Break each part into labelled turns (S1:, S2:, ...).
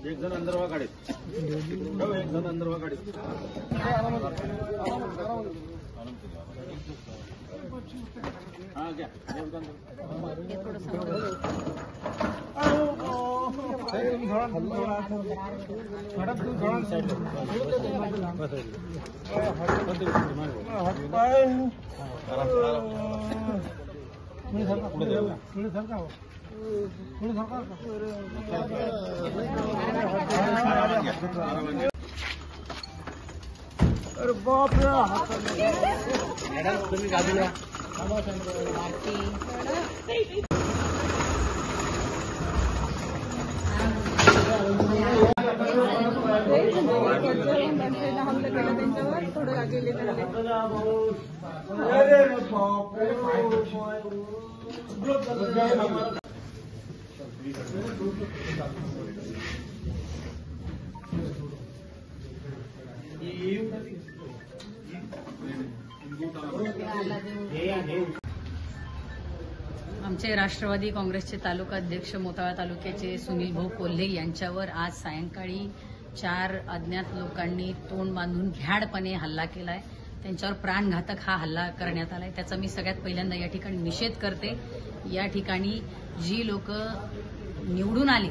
S1: एक जण अंदर वा गाडीत एक जण अंदर वा गाडीत हा घ्या अरे बाप रे मॅडम तुम्ही गाडीला
S2: हमला केला त्यांच्यावर थोडं गेले
S3: आमचे राष्ट्रवादी काँग्रेसचे तालुका अध्यक्ष मोताळा तालुक्याचे सुनील भाऊ कोल्हे यांच्यावर आज सायंकाळी 4 अज्ञात लोकांनी तोंड बांधून भ्याडपणे हल्ला केलाय. त्यांच्यावर प्राणघातक हा हल्ला करण्यात आलाय. त्याचा मी सगळ्यात पहिल्यांदा या ठिकाणी निषेध करते. या ठिकाणी जी लोक निवडून आली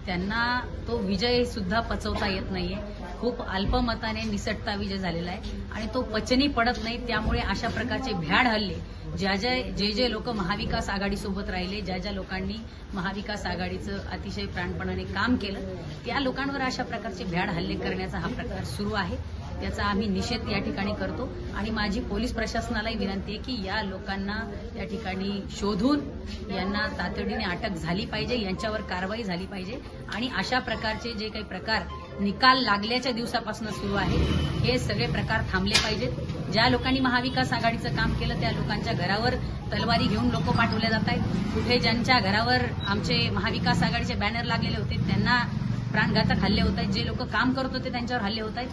S3: त्यांना तो विजय सुद्धा पचवता येत नाहीये. खूप अल्पमताने निसटता विजय झालेला आहे आणि तो पचनी पडत नाही. त्यामुळे अशा प्रकारचे भ्याड हल्ले जे लोक महाविकास आघाडीसोबत राहिले, ज्या लोकांनी महाविकास आघाडीचं अतिशय प्राणपणाने काम केलं, त्या लोकांवर अशा प्रकारचे भ्याड हल्ले करण्याचा हा प्रकार सुरू आहे. त्याचा आम्ही निषेध या ठिकाणी करतो आणि माझी पोलीस प्रशासनालाही विनंती आहे की या लोकांना या ठिकाणी शोधून यांना तातडीने अटक झाली पाहिजे, यांच्यावर कारवाई झाली पाहिजे आणि अशा प्रकारचे जे काही प्रकार निकाल लागल्याच्या दिवसापासून सुरू आहे हे सगळे प्रकार थांबले पाहिजेत. ज्या लोकांनी महाविकास आघाडीचं काम केलं त्या लोकांच्या घरावर तलवारी घेऊन लोक पाठवले जात आहेत. कुठे ज्यांच्या घरावर आमचे महाविकास आघाडीचे बॅनर लागलेले होते त्यांना प्राणघातक हल्ले होत आहेत. जे लोक काम करत होते त्यांच्यावर हल्ले होत आहेत.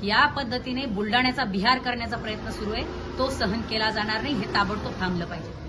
S3: या पद्धतीने बुलडाण्याचा बिहार करण्याचा प्रयत्न सुरू आहे. तो सहन केला जाणार नाही. हे ताबडतोब थांबलं पाहिजे.